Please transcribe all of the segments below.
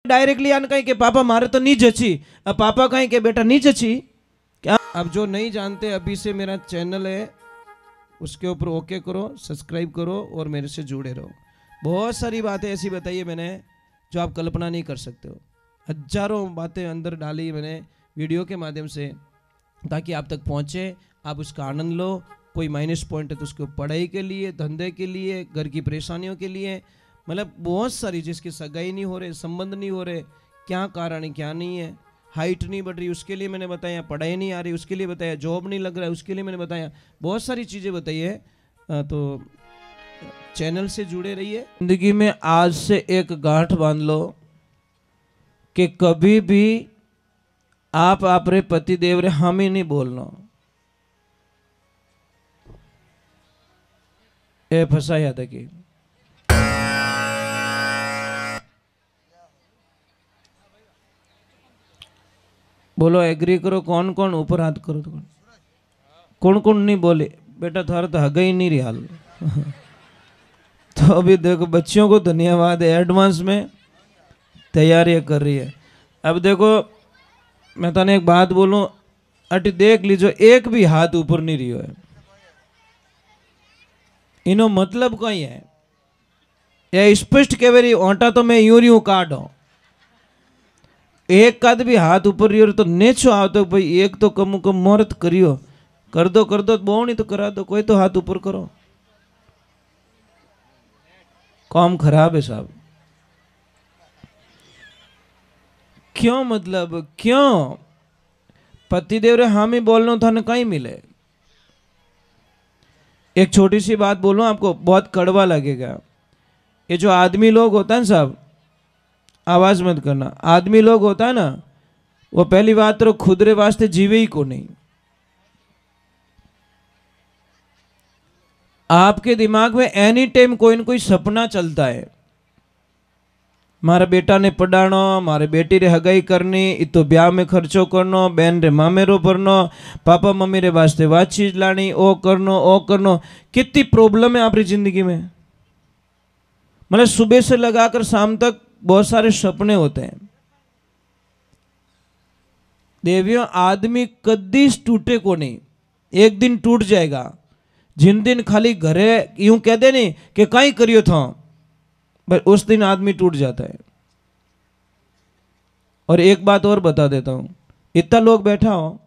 Directly आने कहीं के पापा मारे तो नहीं जची, अब पापा कहीं के बेटा नहीं जची क्या। अब जो नहीं जानते अभी से मेरा चैनल है उसके ऊपर ओके करो, सब्सक्राइब करो और मेरे से जुड़े रहो। बहुत सारी बातें ऐसी बताई है मैंने जो आप कल्पना नहीं कर सकते हो। हजारों बातें अंदर डाली मैंने वीडियो के माध्यम से ताकि आप तक पहुंचे, आप उसका आनंद लो। कोई माइनस पॉइंट है तो उसको पढ़ाई के लिए, धंधे के लिए, घर की परेशानियों के लिए, मतलब बहुत सारी, जिसकी सगाई नहीं हो रहे, संबंध नहीं हो रहे, क्या कारण है क्या नहीं है, हाइट नहीं बढ़ रही उसके लिए मैंने बताया, पढ़ाई नहीं आ रही उसके लिए बताया, जॉब नहीं लग रहा है उसके लिए मैंने बताया, बहुत सारी चीज़ें बताई है। तो चैनल से जुड़े रहिए। जिंदगी में आज से एक गांठ बांध लो कि कभी भी आप अपने पति देव रे हम ही नहीं बोलना। ए फसाया था कि बोलो एग्री करो। कौन कौन ऊपर हाथ करो तो कौन कौन नहीं बोले बेटा थारा तो हगा ही नहीं रही हाल। तो अभी देखो बच्चियों को धन्यवाद है, एडवांस में तैयारियां कर रही है। अब देखो मैं तने एक बात बोलूं, अटी देख लीजो एक भी हाथ ऊपर नहीं रही है, इनो मतलब कई है या स्पष्ट कह ओंटा तो मैं यूं यूं काटो, एक कद भी हाथ ऊपर रही तो नेचो आवतो भाई एक तो कम मुहूर्त करियो, कर दो बहु नहीं तो करा दो, कोई तो हाथ ऊपर करो। काम खराब है साहब। क्यों मतलब क्यों पतिदेव रे हम ही बोलना था ना कहीं मिले। एक छोटी सी बात बोलूं आपको, बहुत कड़वा लगेगा। ये जो आदमी लोग होता है ना साहब, आवाज मत करना, आदमी लोग होता है ना वो पहली बात तो खुद रे वास्ते जीवे ही को नहीं। आपके दिमाग में एनी टाइम कोई न कोई सपना चलता है, मारा बेटा ने पढ़ानो, मारे बेटी रे हगाई करनी, इतो ब्याह में खर्चो करनो, बहन रे मामेरो भरनो, पापा मम्मी रे वास्ते वात चीज लानी, ओ करनो। कितनी प्रॉब्लम है आपकी जिंदगी में। मतलब सुबह से लगाकर शाम तक बहुत सारे सपने होते हैं। देवियों आदमी कदी टूटे को नहीं, एक दिन टूट जाएगा। जिन दिन खाली घरे यूं कह दे नहीं कि कहीं करियो था, बस उस दिन आदमी टूट जाता है। और एक बात और बता देता हूं, इतना लोग बैठा हो,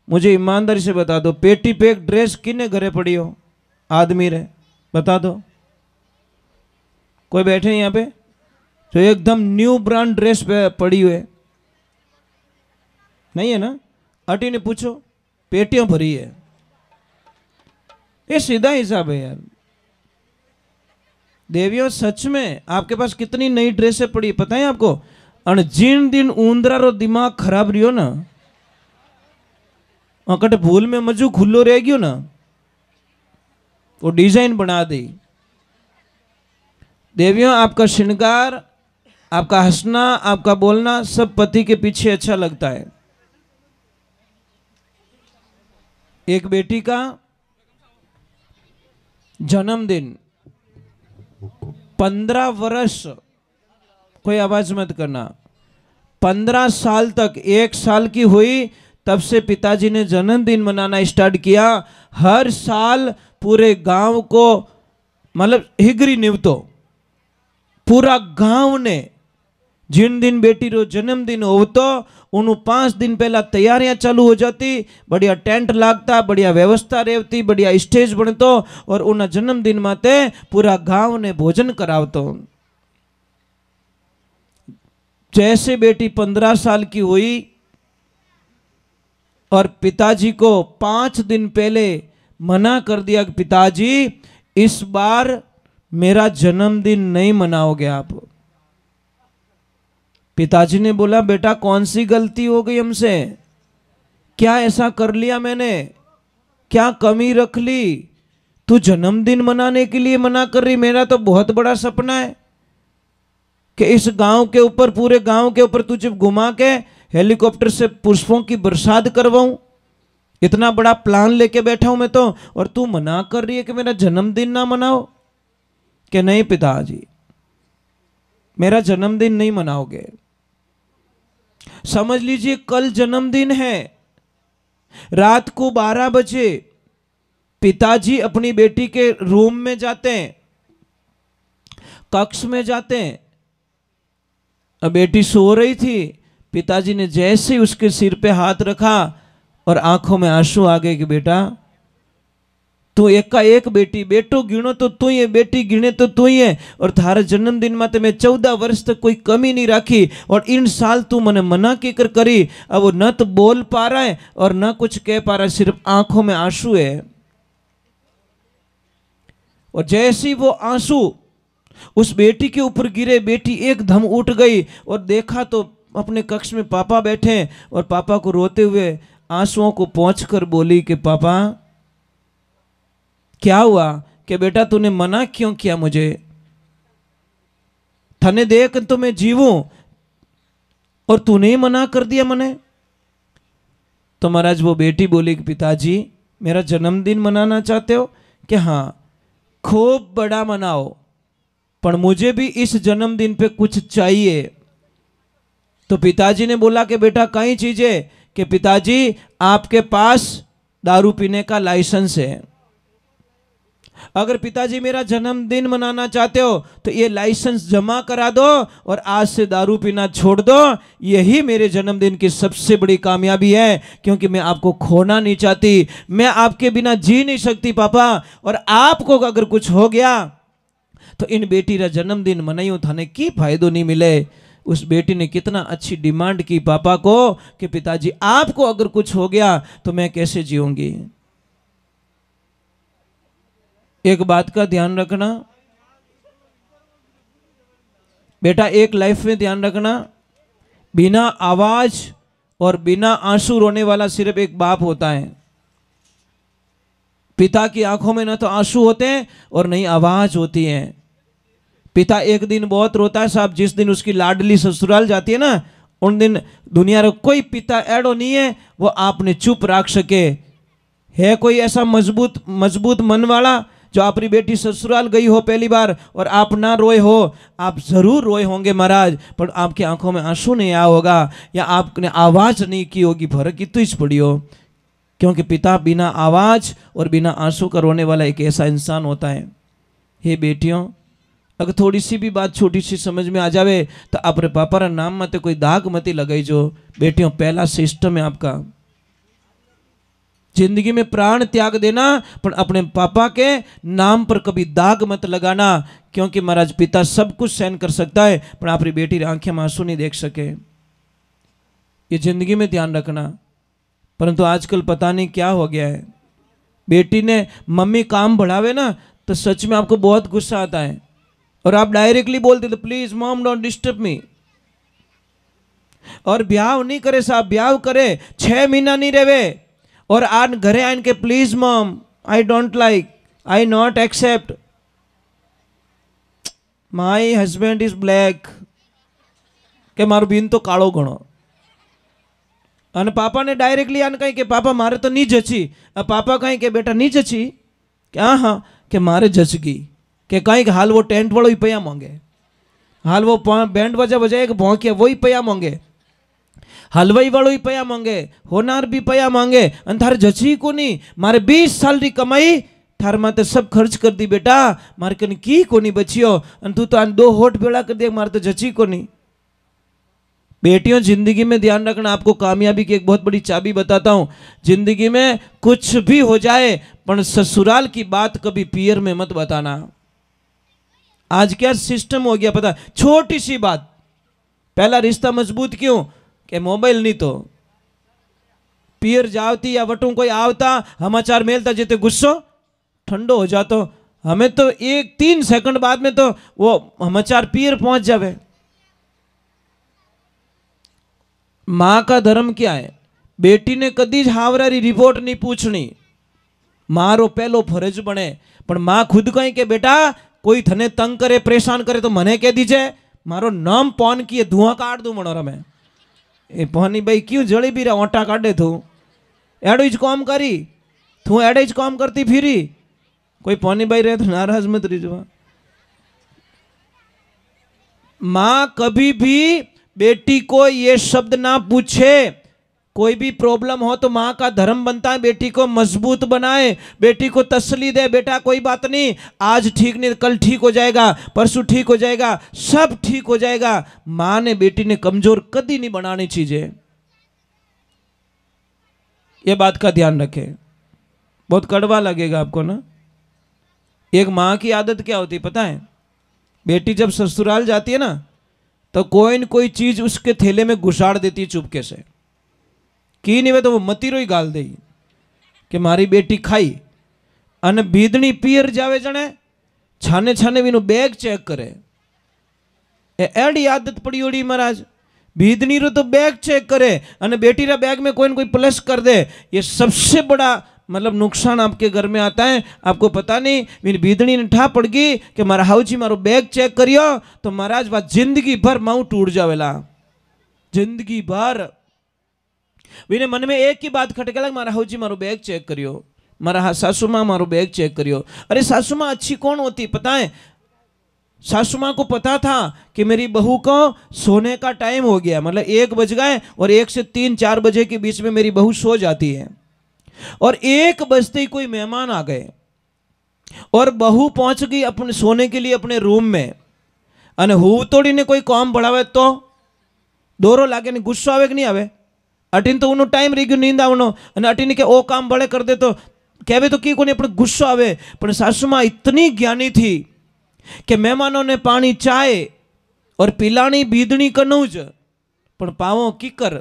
मुझे ईमानदारी से बता दो पेटी पे एक ड्रेस किने घरे पड़ी हो आदमी रे, बता दो। कोई बैठे यहाँ पे जो एकदम न्यू ब्रांड ड्रेस पे पड़ी हुई है? नहीं है ना? अटी ने पूछो, पेटियां भरी है। ये सीधा हिसाब है यार। देवियों सच में आपके पास कितनी नई ड्रेसें पड़ी पता है आपको? और जिन दिन ऊंदरा रो दिमाग खराब रहियो ना, अकट भूल में मजू खुल्लो रह गयो ना, वो डिजाइन बना दी। देवियों आपका श्रृंगार, आपका हंसना, आपका बोलना सब पति के पीछे अच्छा लगता है। एक बेटी का जन्मदिन 15 वर्ष, कोई आवाज मत करना, 15 साल तक, 1 साल की हुई तब से पिताजी ने जन्मदिन मनाना स्टार्ट किया। हर साल पूरे गांव को, मतलब हिगरी निवतो पूरा गांव ने जिन दिन बेटी रो जन्मदिन होतो उन 5 दिन पहला तैयारियां चालू हो जाती, बढ़िया टेंट लागता, बढ़िया व्यवस्था रहती, बढ़िया स्टेज बनतो और उन जन्मदिन माते पूरा गांव ने भोजन करावतो। जैसे बेटी 15 साल की हुई और पिताजी को 5 दिन पहले मना कर दिया कि पिताजी इस बार मेरा जन्मदिन नहीं मनाओगे आप। पिताजी ने बोला बेटा कौन सी गलती हो गई हमसे, क्या ऐसा कर लिया मैंने, क्या कमी रख ली, तू जन्मदिन मनाने के लिए मना कर रही? मेरा तो बहुत बड़ा सपना है कि इस गांव के ऊपर, पूरे गांव के ऊपर तुझे घुमा के हेलीकॉप्टर से पुष्पों की बरसात करवाऊं। इतना बड़ा प्लान लेके बैठा हूं मैं तो, और तू मना कर रही है कि मेरा जन्मदिन ना मनाओ। कि नहीं पिताजी मेरा जन्मदिन नहीं मनाओगे। समझ लीजिए कल जन्मदिन है। रात को 12 बजे पिताजी अपनी बेटी के रूम में जाते हैं, कक्ष में जाते हैं। अब बेटी सो रही थी, पिताजी ने जैसे ही उसके सिर पे हाथ रखा और आंखों में आंसू आ गए कि बेटा तू एक का एक बेटी, बेटो गिनो तो तू ही है, बेटी गिने तो तू ही है। और थारा जन्मदिन में तो मैं 14 वर्ष तक कोई कमी नहीं राखी और इन साल तू मने मना की कर करी। अब वो न तो बोल पा रहा है और न कुछ कह पा रहा है, सिर्फ आंखों में आंसू है। और जैसे ही वो आंसू उस बेटी के ऊपर गिरे, बेटी एकदम उठ गई और देखा तो अपने कक्ष में पापा बैठे और पापा को रोते हुए आंसुओं को पोंछकर बोली कि पापा क्या हुआ? कि बेटा तूने मना क्यों किया मुझे? थने देख तो मैं जीवूं और तूने ही मना कर दिया मने। तो महाराज वो बेटी बोली कि पिताजी मेरा जन्मदिन मनाना चाहते हो? कि हाँ, खूब बड़ा मनाओ, पर मुझे भी इस जन्मदिन पे कुछ चाहिए। तो पिताजी ने बोला कि बेटा कई चीजें? कि पिताजी आपके पास दारू पीने का लाइसेंस है, अगर पिताजी मेरा जन्मदिन मनाना चाहते हो तो ये लाइसेंस जमा करा दो और आज से दारू पीना छोड़ दो। यही मेरे जन्मदिन की सबसे बड़ी कामयाबी है, क्योंकि मैं आपको खोना नहीं चाहती, मैं आपके बिना जी नहीं सकती पापा। और आपको अगर कुछ हो गया तो इन बेटी का जन्मदिन मनाइयो थाने की फायदो नहीं मिले। उस बेटी ने कितना अच्छी डिमांड की पापा को कि पिताजी आपको अगर कुछ हो गया तो मैं कैसे जीऊंगी। एक बात का ध्यान रखना बेटा, एक लाइफ में ध्यान रखना, बिना आवाज और बिना आंसू रोने वाला सिर्फ एक बाप होता है। पिता की आंखों में ना तो आंसू होते हैं और नहीं आवाज होती है। पिता एक दिन बहुत रोता है साहब, जिस दिन उसकी लाडली ससुराल जाती है ना, उन दिन दुनिया में कोई पिता एडो नहीं है वो आपने चुप रख सके। है कोई ऐसा मजबूत मन वाला जो अपनी बेटी ससुराल गई हो पहली बार और आप ना रोए हो? आप जरूर रोए होंगे महाराज, पर आपकी आंखों में आंसू नहीं आया होगा या आपने आवाज नहीं की होगी, फर्क की तो इस पड़ी हो। क्योंकि पिता बिना आवाज और बिना आंसू का रोने वाला एक ऐसा इंसान होता है। हे बेटियों, अगर थोड़ी सी भी बात छोटी सी समझ में आ जावे तो अपने पापा रा नाम मत कोई दाग मती लगाई जो। बेटियों, पहला सिस्टम है आपका जिंदगी में प्राण त्याग देना, पर अपने पापा के नाम पर कभी दाग मत लगाना। क्योंकि महाराज पिता सब कुछ सहन कर सकता है पर आपकी बेटी आंखें में आंसू नहीं देख सके, ये जिंदगी में ध्यान रखना। परंतु आजकल पता नहीं क्या हो गया है, बेटी ने मम्मी काम बढ़ावे ना तो सच में आपको बहुत गुस्सा आता है और आप डायरेक्टली बोलते तो please mom don't disturb me. और ब्याह नहीं करे साहब, ब्याह करे 6 महीना नहीं रहे और आन घरे आन के please mom I don't like, I not accept, my husband is black, के मारो बीन तो कालो घणो। अने पापा ने डायरेक्टली आन कही कि पापा मारे तो नहीं जची। अब पापा कहीं के बेटा नहीं जची? क्या? हाँ कि मारे जचगी। कि कहीं कि हाल वो टेंट वालों ही पैया मांगे, हाल वो बैंड बजा बजाए भौंकिया वही पैया मांगे, हलवाई वालों ही पैया मांगे, होनार भी पैया मांगे, अन थारे जची को नहीं। मारे 20 साल री कमाई थार माते सब खर्च कर दी बेटा, मारे कन की को नहीं बचियो, अन तू तो आन 2 होठ बेड़ा कर दे, मारे तो जची को नहीं। बेटियों, जिंदगी में ध्यान रखना, आपको कामयाबी की एक बहुत बड़ी चाबी बताता हूं। जिंदगी में कुछ भी हो जाए पर ससुराल की बात कभी पियर में मत बताना। आज क्या सिस्टम हो गया पता? छोटी सी बात, पहला रिश्ता मजबूत क्यों? कि मोबाइल नहीं तो पियर जावती या वटू कोई आवता समाचार मेलता जेते गुस्सो ठंडो हो जातो। हमें तो 1-3 सेकंड बाद में तो वो समाचार पियर पहुंच जावे। मां का धर्म क्या है? बेटी ने कदी हावरारी रिपोर्ट नहीं पूछनी, मारो पहलो फर्ज बने। पर मां खुद कहीं के बेटा कोई थने तंग करे परेशान करे तो मने कह दीजे, मारो नाम पौन किए धुआं काट दू मनो रमे। ए पौनी भाई क्यों जड़ी भी रहा ओटा काटे तू एडो ज काम करी, तू एडे ज काम करती फिरी। कोई पौनी भाई रहे तो नाराज मत रही। मां कभी भी बेटी को ये शब्द ना पूछे। कोई भी प्रॉब्लम हो तो माँ का धर्म बनता है बेटी को मजबूत बनाए, बेटी को तसल्ली दे, बेटा कोई बात नहीं, आज ठीक नहीं कल ठीक हो जाएगा, परसों ठीक हो जाएगा, सब ठीक हो जाएगा। माँ ने बेटी ने कमजोर कभी नहीं बनानी चीजें, ये बात का ध्यान रखें। बहुत कड़वा लगेगा आपको ना। एक माँ की आदत क्या होती है पता है? बेटी जब ससुराल जाती है ना तो कोई न कोई चीज उसके थैले में घुसाड़ देती है चुपके से, की नहीं वे तो वो मतीरो ही गाल दे कि मारी बेटी खाई। अने बीदनी पियर जावे जने छाने छाने वीनु बैग चेक करे, एडी आदत पड़ी ओड़ी महाराज। बीदनी रो तो बैग चेक करे अने बेटी रा बैग में कोई न कोई प्लस कर दे। ये सबसे बड़ा मतलब नुकसान आपके घर में आता है। आपको पता नहीं मेरी बीदनी ने ठा पड़ गई कि मारा हाउजी मारो बैग चेक करियो तो महाराज बात जिंदगी भर माऊ टूट जावेला, जिंदगी भर। वीने मन में एक ही बात खटके लग, मारा हाउजी मारो बैग चेक करियो, मारा सासू माँ मारो बैग चेक करियो। अरे सासू माँ अच्छी कौन होती पता है? सासू माँ को पता था कि मेरी बहू को सोने का टाइम हो गया, मतलब 1 बज गए और 1 से 3-4 बजे के बीच में मेरी बहू सो जाती है। और 1 बजते ही कोई मेहमान आ गए और बहू पहुंच गई अपने सोने के लिए अपने रूम में। अने हूँ तोड़ी ने कोई काम बढ़ावे तो दोरो लागे ने गुस्सो आवे कि नहीं आवे? अटीन तो उनो टाइम रही गयो नींद आवनो अने अटीन के ओ काम बड़े कर दे तो कहवे तो की कोनी अपने गुस्सो आवे। पर सासू माँ इतनी ज्ञानी थी कि मेहमानों ने पानी चाय और पिलानी बीदनी कनूज पण पावो की कर।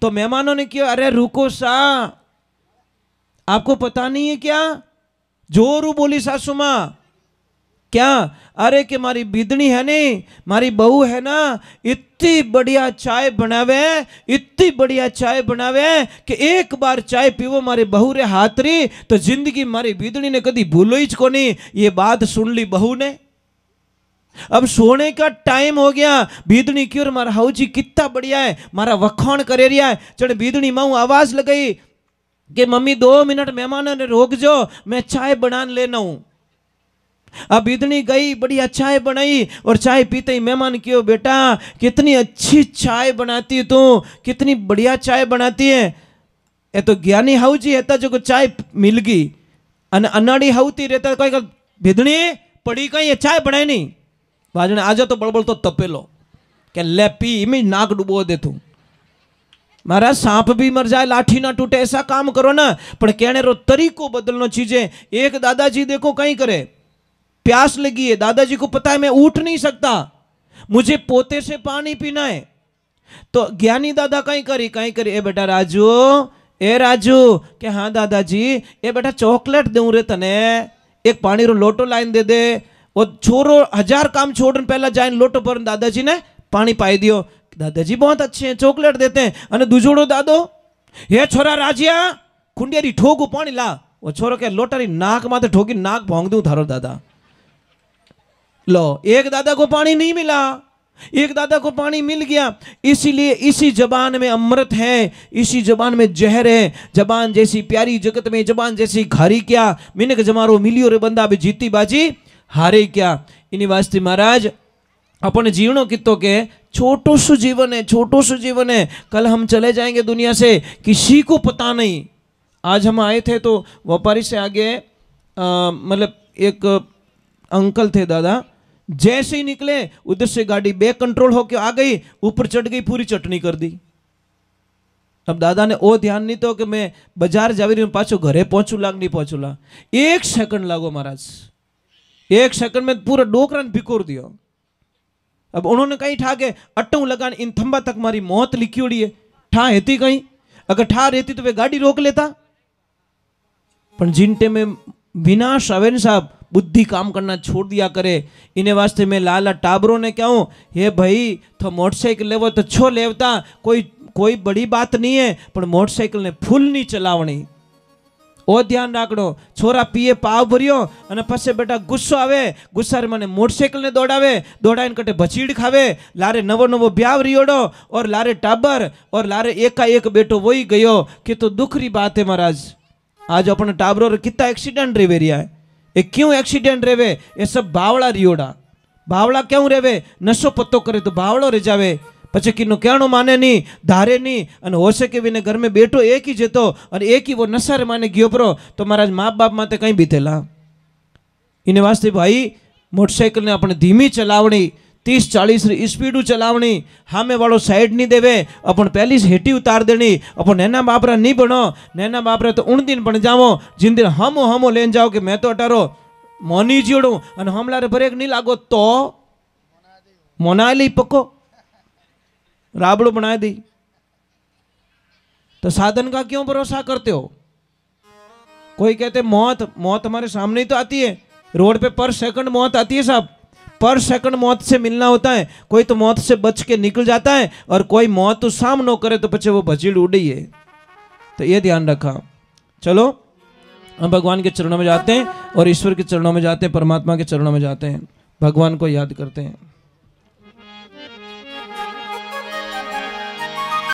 तो मेहमानों ने किया, अरे रुको सा, आपको पता नहीं है क्या? जोरू बोली सासू माँ, क्या? अरे कि मारी बीदनी है नहीं, मारी बहू है ना, इतनी बढ़िया चाय बनावे, इतनी बढ़िया चाय बनावे कि एक बार चाय पीवो मारे बहू रे हाथ री तो जिंदगी मारी बीदनी ने कदी भूलो ही कोनी। ये बात सुन ली बहू ने। अब सोने का टाइम हो गया, बीदनी क्यों मारा हाउ जी कितना बढ़िया है, मारा वखाण करे रिया है। चढ़ बीदनी माऊ आवाज लगाई कि मम्मी 2 मिनट मेहमानों ने रोक जो, मैं चाय बना लेना हूं। अब बीदनी गई, बढ़िया चाय बनाई और चाय पीते ही मेहमान क्यों, बेटा कितनी अच्छी चाय बनाती तू, कितनी बढ़िया चाय बनाती है। ये तो ज्ञानी हाउ जी है जो को चाय मिल गई, अनाड़ी हाउती रहता कोई बीदनी पड़ी कहीं चाय बनाई नहीं, बाजने आजा तो बड़बड़ तो तपेलो क्या ले पी में नाक डुबो दे तू। महाराज सांप भी मर जाए लाठी ना टूटे, ऐसा काम करो ना। पर कहने रो तरीको बदलनो चीजें। एक दादाजी देखो कहीं करे, प्यास लगी है, दादाजी को पता है मैं उठ नहीं सकता, मुझे पोते से पानी पीना है। तो ज्ञानी दादा कहीं करी ए बेटा राजू, ए राजू के हाँ दादाजी, ए बेटा चॉकलेट दूं रे तने, एक पानी रो लोटो लाइन दे दे। वो छोरो 1000 काम छोड़ने पहला जाइन लोटो पर दादाजी ने पानी पाई दियो। दादाजी बहुत अच्छे हैं, चॉकलेट देते हैं। अने दूजोड़ो दादो, हे छोरा राजिया खुंडियारी ठोकू पानी ला। वो छोरो के लोटारी नाक माथे ठोकी, नाक भोंग दूं थारो दादा। लो एक दादा को पानी नहीं मिला, एक दादा को पानी मिल गया। इसीलिए इसी जबान में अमृत है, इसी जबान में जहर है। जबान जैसी प्यारी जगत में जबान जैसी खारी क्या, मिनक जमारो मिलियो रे बंदा भी जीती बाजी हारे क्या। इन्हीं वास्ते महाराज अपने जीवनों कितो के छोटो सु जीवन है, छोटो सु जीवन है। कल हम चले जाएंगे दुनिया से, किसी को पता नहीं। आज हम आए थे तो व्यापारी से आगे मतलब एक अंकल थे दादा, जैसे ही निकले उधर से गाड़ी बैक कंट्रोल होके आ गई, ऊपर चढ़ गई, पूरी चटनी कर दी। अब दादा ने ओ ध्यान नहीं तो कि मैं बाजार जावी रही हूं, पाछो घरे पहुंचूला नहीं पहुंचूला। 1 सेकंड लागो महाराज, 1 सेकंड में पूरा डोकरा ने भिकोर दियो। अब उन्होंने कहीं ठा के अट्टू लगान इन थंबा तक मारी मौत लिखी उड़ी है, ठा हेती कहीं, अगर ठा रहती तो वे गाड़ी रोक लेता। पर जिनटे में विनाश आवे न साहब, बुद्धि काम करना छोड़ दिया करे। इन्हें वास्ते में लाला टाबरों ने कहूं, हे भाई तो मोटरसाइकिल लेवो तो छो लेवता, कोई बड़ी बात नहीं है, पर मोटरसाइकिल ने फुल नहीं चलावनी। ओ ध्यान राखड़ो, छोरा पीए पाव भरियो अने पछे बेटा गुस्सो आवे, गुस्सा रे मने मोटरसाइकिल ने दौड़ावे, दौड़ाईने कटे भचीड़ खावे, लारे नवो नवो ब्याव रियोड़ो और लारे टाबर और लारे एकाएक बेटो वही गयो। कि तो दुख री बात है महाराज। आज अपने टाबरों रे कितना एक्सीडेंट रेवे रिया है। ये क्यों एक्सीडेंट रेवे? ये सब बावड़ा रियोड़ा। बावड़ा क्यों रेवे? नशो पत्तो करे तो बावड़ो रे जावे। પછી કીનું કહેણું માને નહીં, ધારે નહીં, અને હોશે કે વિને ઘર में બેઠો એક ही જતો અને એક ही वो નશારે માને ગયો પરો તો મારા મા બાપ માટે કંઈ બીતેલા. એને વાસ્તે ભાઈ મોટરસાઇકલને આપણે ધીમી ચલાવણી, 30-40 સ્પીડ ચલાवनी, हामे वालों साइड नहीं देवे, अपन पहली से हेटी उतार देनी, अपन नैना बापरा नहीं बनो, नैना बापरा तो उन दिन बन जाओ जिन दिन हमो लेन जाओ कि मैं तो अटारो मोनी जीड़ू और हमला रे ब्रेक नहीं लागो तो मोना ली पक्को राबड़ो बना दी। तो साधन का क्यों भरोसा करते हो? कोई कहते मौत हमारे सामने ही तो आती है, रोड पे पर सेकंड मौत आती है साहब, पर सेकंड मौत से मिलना होता है। कोई तो मौत से बच के निकल जाता है और कोई मौत तो सामने करे तो पीछे वो भजीड़ उड़ी है। तो ये ध्यान रखा। चलो हम भगवान के चरणों में जाते हैं और ईश्वर के चरणों में जाते हैं, परमात्मा के चरणों में जाते हैं, भगवान को याद करते हैं।